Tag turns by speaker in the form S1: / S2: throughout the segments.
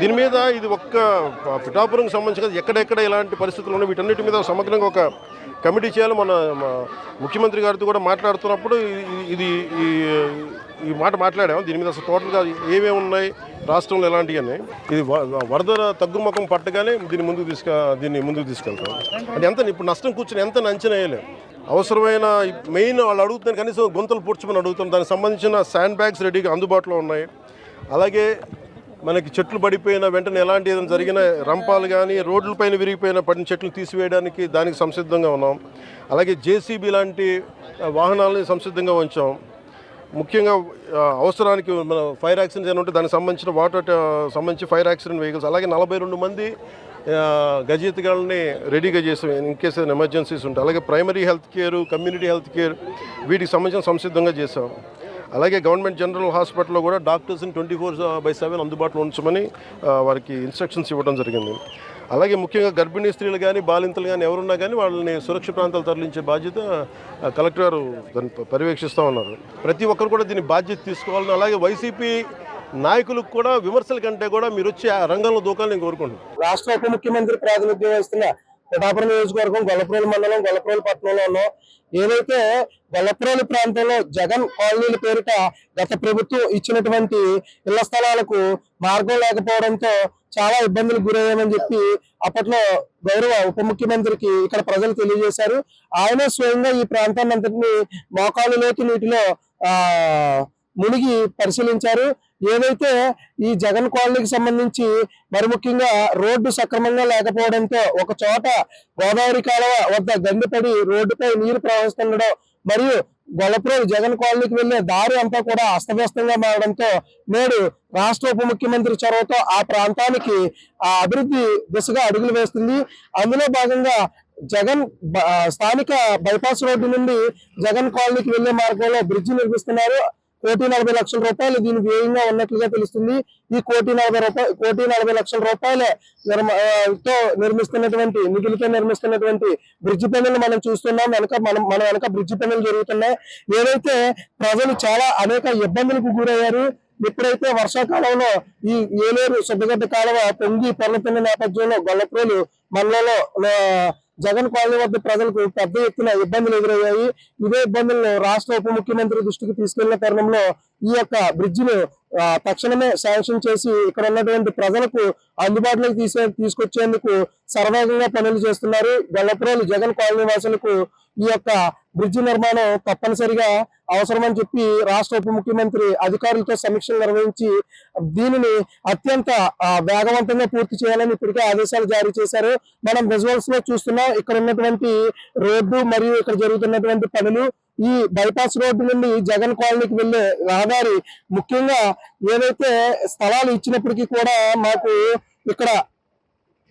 S1: దీని మీద ఇది ఒక్క పిఠాపురంకి సంబంధించి కదా, ఎక్కడెక్కడ ఇలాంటి పరిస్థితులు ఉన్నాయి వీటన్నిటి మీద సమగ్రంగా ఒక కమిటీ చేయాలి. మన ముఖ్యమంత్రి గారితో కూడా మాట్లాడుతున్నప్పుడు ఇది ఈ ఈ మాట మాట్లాడాము. దీని మీద అసలు టోటల్గా ఏమేమి ఉన్నాయి రాష్ట్రంలో ఎలాంటివన్నీ, ఇది వరద తగ్గుముఖం పట్టగానే దీన్ని ముందుకు తీసుకెళ్తాం. అంటే ఎంత ఇప్పుడు నష్టం కూర్చొని ఎంత అంచనా వేయలేం. అవసరమైన మెయిన్ వాళ్ళు అడుగుతున్నారు, కనీసం గుంతలు పూడ్చమని అడుగుతాం. దానికి సంబంధించిన శాండ్ బ్యాగ్స్ రెడీగా అందుబాటులో ఉన్నాయి. అలాగే మనకి చెట్లు పడిపోయిన వెంటనే ఎలాంటి ఏదైనా జరిగిన రంపాలు కానీ రోడ్లపైన విరిగిపోయిన పడిన చెట్లు తీసివేయడానికి దానికి సంసిద్ధంగా ఉన్నాం. అలాగే జేసీబీ లాంటి వాహనాలని సంసిద్ధంగా ఉంచాం. ముఖ్యంగా అవసరానికి మన ఫైర్ యాక్సిడెంట్స్ ఏమైనా ఉంటే దానికి సంబంధించిన సంబంధించి ఫైర్ యాక్సిడెంట్ వెహికల్స్, అలాగే 42 మంది గజయితగాళ్ళని రెడీగా చేసాం ఇన్ కేస్ ఏదైనా ఎమర్జెన్సీస్ ఉంటాయి. అలాగే primary health care, community health care వీటికి సంబంధించిన సంసిద్ధంగా చేసాం. అలాగే గవర్నమెంట్ జనరల్ హాస్పిటల్లో కూడా డాక్టర్స్ని 24/7 అందుబాటులో ఉంచమని వారికి ఇన్స్ట్రక్షన్స్ ఇవ్వడం జరిగింది. అలాగే ముఖ్యంగా గర్భిణీ స్త్రీలు కానీ బాలింతలు కానీ ఎవరున్నా కానీ వాళ్ళని సురక్షిత ప్రాంతాలు తరలించే బాధ్యత కలెక్టర్ గారు దాన్ని పర్యవేక్షిస్తూ ఉన్నారు. ప్రతి ఒక్కరు కూడా దీని బాధ్యత తీసుకోవాలని, అలాగే వైసీపీ నాయకులకు కూడా విమర్శల కంటే కూడా మీరు వచ్చి ఆ రంగంలో దూకాలని కోరుకుంటున్నాను.
S2: రాష్ట్ర ఉప ముఖ్యమంత్రి ప్రాతినిధ్యం వహిస్తున్న పిఠాపురం నియోజకవర్గం గొల్లప్రోలు మండలం గొల్లప్రోలు పట్టణంలో ఉన్నాం. ఏదైతే గొల్లప్రోలు ప్రాంతంలో జగన్ కాలనీల పేరిట గత ప్రభుత్వం ఇచ్చినటువంటి ఇళ్ల స్థలాలకు మార్గం లేకపోవడంతో చాలా ఇబ్బందులు గురయ్యామని చెప్పి అప్పట్లో గౌరవ ఉప ముఖ్యమంత్రికి ఇక్కడ ప్రజలు తెలియజేశారు. ఆయన స్వయంగా ఈ ప్రాంతాన్ని అంతటినీ మోకాలులోకి నీటిలో మునిగి పరిశీలించారు. ఏదైతే ఈ జగన్ కాలనీకి సంబంధించి మరి ముఖ్యంగా రోడ్డు సక్రమంగా లేకపోవడంతో ఒక చోట గోదావరి కాలువ వద్ద గండిపడి రోడ్డుపై నీరు ప్రవహిస్తుండడం, మరియు గొల్లప్రోలు జగన్ కాలనీకి వెళ్లే దారి అంతా కూడా అస్తవ్యస్తంగా మారడంతో నేడు రాష్ట్ర ఉప ముఖ్యమంత్రి చొరవతో ఆ ప్రాంతానికి ఆ అభివృద్ధి దిశగా అడుగులు వేస్తుంది. అందులో భాగంగా జగన్ స్థానిక బైపాస్ రోడ్డు నుండి జగన్ కాలనీకి వెళ్లే మార్గంలో బ్రిడ్జి నిర్మిస్తున్నారు. 1,40,00,000 రూపాయలు దీని వ్యయంగా ఉన్నట్లుగా తెలుస్తుంది. ఈ 1,40,00,000 రూపాయల నిధులతో నిర్మిస్తున్నటువంటి బ్రిడ్జి పనులు మనం చూస్తున్నాం. మన వెనక బ్రిడ్జి పనులు జరుగుతున్నాయి. ఏదైతే ప్రజలు చాలా అనేక ఇబ్బందులకు గురయ్యారు. ఎప్పుడైతే వర్షాకాలంలో ఈ ఏలేరు సుబ్బగడ్డ కాలువ పొంగి పొర్లుతున్న నేపథ్యంలో గొల్లప్రోలు మండలంలో జగన్ కాలనీ వద్ద ప్రజలకు పెద్ద ఎత్తున ఇబ్బందులు ఎదురయ్యాయి. ఇదే ఇబ్బందులను రాష్ట్ర ఉప ముఖ్యమంత్రి దృష్టికి తీసుకెళ్లిన తరుణంలో ఈ యొక్క బ్రిడ్జిను తక్షణమే శాంక్షన్ చేసి ఇక్కడ ఉన్నటువంటి ప్రజలకు అందుబాటులోకి తీసుకొచ్చేందుకు సర్వేగంగా పనులు చేస్తున్నారు. గొల్లప్రోలు జగన్ కాలనీ వాసులకు ఈ యొక్క బ్రిడ్జి నిర్మాణం తప్పనిసరిగా అవసరమని చెప్పి రాష్ట్ర ఉప ముఖ్యమంత్రి అధికారులతో సమీక్షలు నిర్వహించి దీనిని అత్యంత వేగవంతంగా పూర్తి చేయాలని ఇప్పటికే ఆదేశాలు జారీ చేశారు. మనం విజువల్స్ లో చూస్తున్నాం ఇక్కడ ఉన్నటువంటి రోడ్డు మరియు ఇక్కడ జరుగుతున్నటువంటి పనులు. ఈ బైపాస్ రోడ్డు నుండి జగన్ కాలనీకి వెళ్లే రహదారి ముఖ్యంగా ఏదైతే స్థలాలు ఇచ్చినప్పటికీ కూడా మాకు ఇక్కడ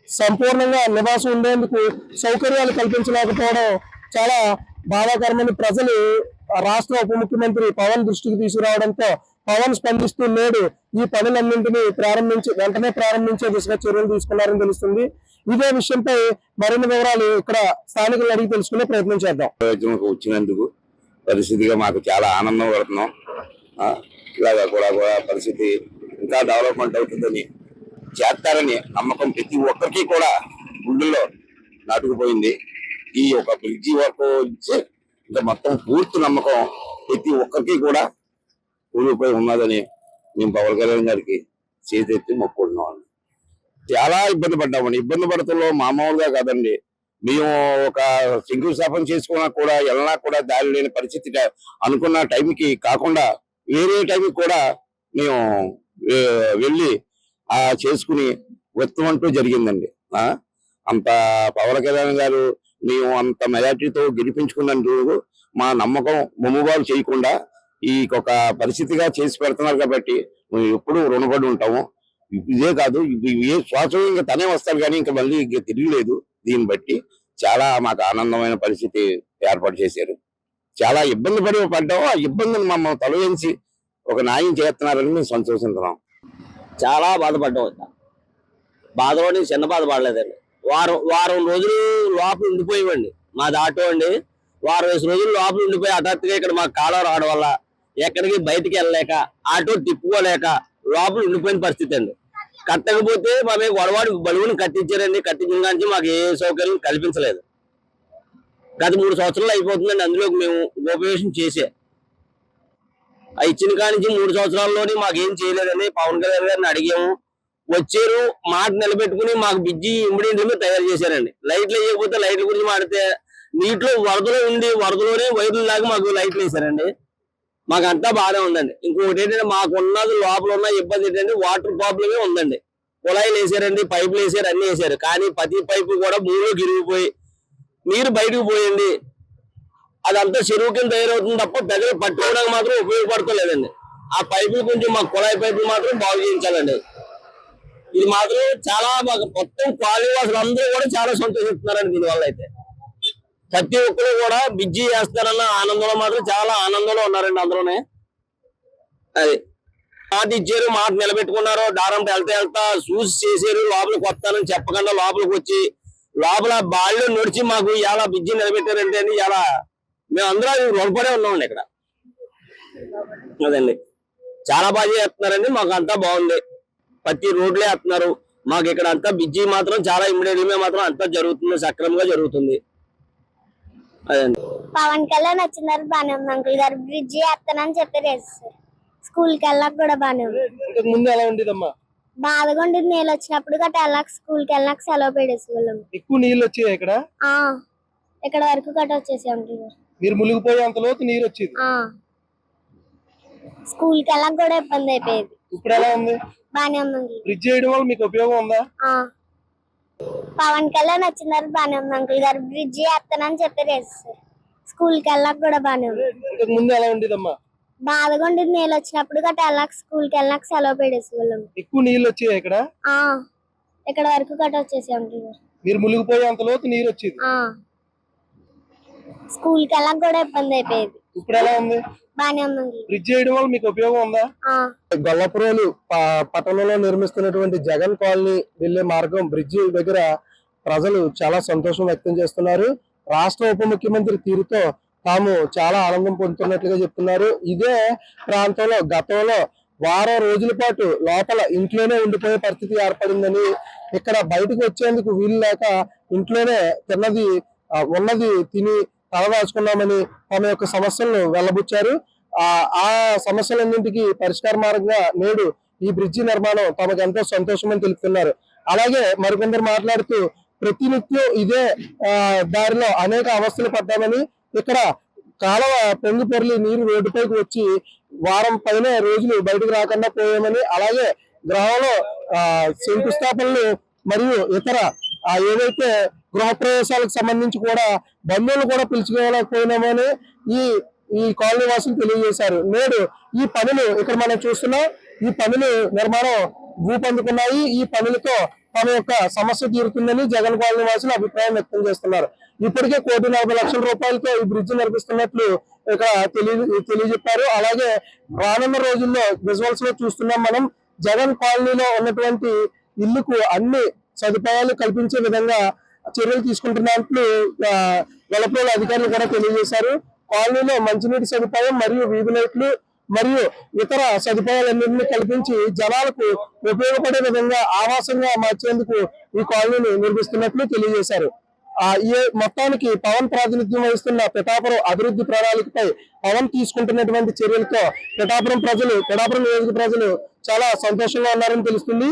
S2: సంపూర్ణంగా నివాసం ఉండేందుకు సౌకర్యాలు కల్పించలేకపోవడం చాలా బాధాకరమని ప్రజలు రాష్ట్ర ఉప ముఖ్యమంత్రి పవన్ దృష్టికి తీసుకురావడంతో పవన్ స్పందిస్తూ నేడు ఈ పనులన్నింటినీ వెంటనే ప్రారంభించే దిశగా చర్యలు తీసుకున్నారని తెలుస్తుంది. ఇదే విషయంపై మరిన్ని వివరాలు ఇక్కడ స్థానికులు అడిగి తెలుసుకునే ప్రయత్నం చేద్దాం.
S3: వచ్చినందుకు పరిస్థితిగా మాకు చాలా ఆనందం పడుతున్నాం. ఇలాగా కూడా పరిస్థితి ఇంకా డెవలప్మెంట్ అవుతుందని చేస్తారని నమ్మకం ప్రతి ఒక్కరికి కూడా గుండెల్లో నాటుకుపోయింది. ఈ ఒక బ్రిడ్జి వరకు ఇంకా మొత్తం పూర్తి నమ్మకం ప్రతి ఒక్కరికి కూడా ఊరిపోయి ఉన్నదని మేము పవన్ కళ్యాణ్ గారికి చేతెత్తి మొక్కుకుంటున్నాం. చాలా ఇబ్బంది పడ్డామని. ఇబ్బంది పడతంలో మామూలుగా కాదండి. మేము ఒక శంకుస్థాపన చేసుకున్నా కూడా వెళ్ళినా కూడా దారి లేని పరిస్థితి, అనుకున్న టైంకి కాకుండా వేరే టైంకి కూడా మేము వెళ్ళి చేసుకుని వస్తామంటూ జరిగిందండి. అంత పవన్ కళ్యాణ్ గారు మేము అంత మెజార్టీతో గెలిపించుకున్నందుకు మా నమ్మకం మొమ్ముబాలు చేయకుండా ఈ ఒక పరిస్థితిగా చేసి పెడుతున్నారు కాబట్టి మేము ఎప్పుడూ రుణపడి ఉంటాము. ఇదే కాదు, ఏ శ్వాసం ఇంకా తనే వస్తారు కానీ ఇంకా మళ్ళీ ఇంకా తిరగలేదు. దీన్ని బట్టి చాలా మాకు ఆనందమైన పరిస్థితి ఏర్పాటు చేశారు. చాలా ఇబ్బంది పడ్డాము. ఆ ఇబ్బందిని మమ్మల్ని తొలగించి ఒక న్యాయం చేస్తున్నారని మేము సంతోషిస్తున్నాం.
S4: చాలా బాధపడ్డాం. బాధపడి చిన్న బాధ పడలేదండి. వారం రోజులు లోపల ఉండిపోయేవండి. మాది ఆటో అండి. 20 రోజులు లోపల ఉండిపోయి హఠాత్తుగా ఇక్కడ మాకు కాలువ రావడం వల్ల ఎక్కడికి బయటికి వెళ్ళలేక ఆటో తిప్పుకోలేక లోపల ఉండిపోయిన పరిస్థితి అండి. కట్టకపోతే మా మీద గొడవాడి బలువుని కట్టించారండి. కట్టించిన కానీ మాకు ఏ సౌకర్యం కల్పించలేదు. గత 3 సంవత్సరాలు అయిపోతుందండి అందులో మేము గోపవేషం చేసే. ఆ ఇచ్చిన కానించి 3 సంవత్సరాల్లోనే మాకేం చేయలేదని పవన్ కళ్యాణ్ గారిని అడిగాము. వచ్చారు, మాట నిలబెట్టుకుని మాకు బిజ్జి ఇమ్మీడియట్ తయారు చేశారండి. లైట్లు వేయకపోతే లైట్ల గురించి మాడితే నీటిలో వరదలో ఉండి వరదలోనే వైర్లు లాగా మాకు లైట్లు వేశారండి. మాకు అంతా బాగానే ఉందండి. ఇంకొకటి ఏంటంటే మాకు ఉన్నది లోపల ఉన్న ఇబ్బంది ఏంటంటే వాటర్ ప్రాబ్లమే ఉందండి. కుళాయిలు వేసారండి, పైపులు వేసారు, అన్ని వేసారు. కానీ ప్రతి పైపు కూడా భూమిలోకి ఇరిగిపోయి నీరు బయటకు పోయింది. అదంతా చెరువు కింద తయారవుతుంది తప్ప పెద్దలు పట్టుకోవడానికి మాత్రం ఉపయోగపడతలేదండి. ఆ పైపులు కొంచెం మా కుళాయి పైపులు మాత్రం బాగు చేయించాలండి. ఇది మాత్రం చాలా మొత్తం కాలనీ వాసులు అందరూ కూడా చాలా సంతోషిస్తున్నారండి. దీనివల్ల అయితే ప్రతి ఒక్కరు కూడా బిజ్జి చేస్తారన్న ఆనందంలో మాత్రం చాలా ఆనందంలో ఉన్నారండి అందరూనే. అది మాట ఇచ్చారు, మాట నిలబెట్టుకున్నారు. దారం వెళ్తా చూసి చేసారు. లోపలికి వస్తానని చెప్పకుండా లోపలికి వచ్చి లోపల బాళ్ళు నడిచి మాకు ఇలా బిజ్జి నిలబెట్టారంటే అని ఇలా మేము అందరం రుణపడే ఉన్నామండి ఇక్కడ. అదండి చాలా బాగా చేస్తున్నారండి. మాకు అంతా బాగుంది. ప్రతి రోడ్లే వేస్తున్నారు. మాకు ఇక్కడ అంతా బిజ్జి మాత్రం చాలా ఇమ్మీడియట్ గా మాత్రం అంతా జరుగుతుంది, సక్రమంగా జరుగుతుంది. అదండి.
S5: పవన్ కళ్యాణ్ వచ్చినారు, బానే ఉంది అంకుల్ గారు. బ్రిడ్జి వేస్తానని చెప్పారు, వేస్తారు. స్కూల్ కి వెళ్ళాక కూడా బానే ఉంది.
S2: ఇంతకు ముందు ఎలా ఉండేదమ్మా?
S5: బాధగా ఉండేది. నీళ్ళు వచ్చినప్పుడు గట్ట వెళ్ళాక స్కూల్ కి వెళ్ళాక సెలవు పెడేసేవాళ్ళం.
S2: ఎక్కువ నీళ్ళు వచ్చాయి ఇక్కడ?
S5: ఇక్కడ వరకు గట్ట వచ్చేసి అంకుల్ గారు.
S2: మీరు మునిగిపోయే అంత లోతు నీరు వచ్చేది?
S5: స్కూల్ కి వెళ్ళాక కూడా ఇబ్బంది అయిపోయేది.
S2: ఇప్పుడు ఎలా ఉంది?
S5: బానే ఉంది.
S2: బ్రిడ్జ్ చేయడం వల్ల మీకు ఉపయోగం ఉందా?
S5: పవన్ కళ్యాణ్ వచ్చినారు, బానే ఉంది అంకుల్ గారు. బ్రిడ్జి వేస్తానని చెప్పారు, వేస్తారు. స్కూల్ కి వెళ్ళాక కూడా బానే ఉంది.
S2: ఇంతకు ముందు ఎలా ఉండేదమ్మా?
S5: బాధగా ఉండేది. నీళ్ళు వచ్చినప్పుడు గట్ట వెళ్ళాక స్కూల్ కి వెళ్ళాక సెలవు పెడేసేవాళ్ళం.
S2: ఎక్కువ నీళ్ళు వచ్చాయి ఇక్కడ?
S5: ఇక్కడ వరకు గట్ట వచ్చేసి అంకుల్ గారు.
S2: మీరు మునిగిపోయే అంత లోతు నీరు వచ్చేది?
S5: స్కూల్ కి వెళ్ళాక కూడా ఇబ్బంది అయిపోయేది.
S2: ఇప్పుడు ఎలా ఉంది?
S5: బానే ఉంది.
S2: బ్రిడ్జ్ చేయడం వల్ల మీకు ఉపయోగం ఉందా? గొల్లపురోలు పట్టణంలో నిర్మిస్తున్నటువంటి జగన్ కాలనీ వెళ్లే మార్గం బ్రిడ్జి దగ్గర ప్రజలు చాలా సంతోషం వ్యక్తం చేస్తున్నారు. రాష్ట్ర ఉప ముఖ్యమంత్రి తీరుతో తాము చాలా ఆనందం పొందుతున్నట్లుగా చెప్తున్నారు. ఇదే ప్రాంతంలో గతంలో వారం రోజుల పాటు లోపల ఇంట్లోనే ఉండిపోయే పరిస్థితి ఏర్పడిందని, ఇక్కడ బయటకు వచ్చేందుకు వీలు లేక ఇంట్లోనే ఉన్నది తిని తలదాచుకున్నామని తమ యొక్క సమస్యలను వెల్లబుచ్చారు. ఆ సమస్యలన్నింటికి పరిష్కార మార్గంగా నేడు ఈ బ్రిడ్జి నిర్మాణం తమకు ఎంతో సంతోషమని తెలుపుతున్నారు. అలాగే మరికొందరు మాట్లాడుతూ ప్రతినిత్యం ఇదే దారిలో అనేక అవస్థలు పడ్డామని, ఇక్కడ కాలువ పొంగి పొర్లి నీరు రోడ్డుపైకి వచ్చి వారం పైన రోజులు బయటకు రాకుండా పోయామని, అలాగే గ్రామంలో శంకుస్థాపనలు మరియు ఇతర ఏవైతే గృహప్రవేశాలకు సంబంధించి కూడా బంధువులు కూడా పిలుచుకోలేకపోయినామని ఈ కాలనీ వాసులు తెలియజేశారు. నేడు ఈ పనులు ఇక్కడ మనం చూస్తున్నాం. ఈ పనులు నిర్మాణం ఊపందుకున్నాయి. ఈ పనులతో తమ యొక్క సమస్య తీరుతుందని జగన్ కాలనీ వాసులు అభిప్రాయం వ్యక్తం చేస్తున్నారు. ఇప్పటికే 1,40,00,000 రూపాయలతో ఈ బ్రిడ్జ్ నిర్మిస్తున్నట్లు ఇక్కడ తెలియజెప్పారు. అలాగే రానున్న రోజుల్లో విజువల్స్ లో చూస్తున్నాం మనం, జగన్ కాలనీలో ఉన్నటువంటి ఇల్లుకు అన్ని సదుపాయాలు కల్పించే విధంగా చర్యలు తీసుకుంటున్నట్లు గొల్లపురోలు అధికారులు కూడా తెలియజేశారు. కాలనీలో మంచినీటి సదుపాయం మరియు వీధి లైట్లు మరియు ఇతర సదుపాయాలన్నింటినీ కల్పించి జనాలకు ఉపయోగపడే విధంగా ఆవాసంగా మార్చేందుకు ఈ కాలనీని నిర్మిస్తున్నట్లు తెలియజేశారు. మొత్తానికి పవన్ ప్రాతినిధ్యం వహిస్తున్న పిఠాపురం అభివృద్ధి ప్రణాళికపై పవన్ తీసుకుంటున్నటువంటి చర్యలతో పిఠాపురం నియోజక ప్రజలు చాలా సంతోషంగా ఉన్నారని తెలుస్తుంది.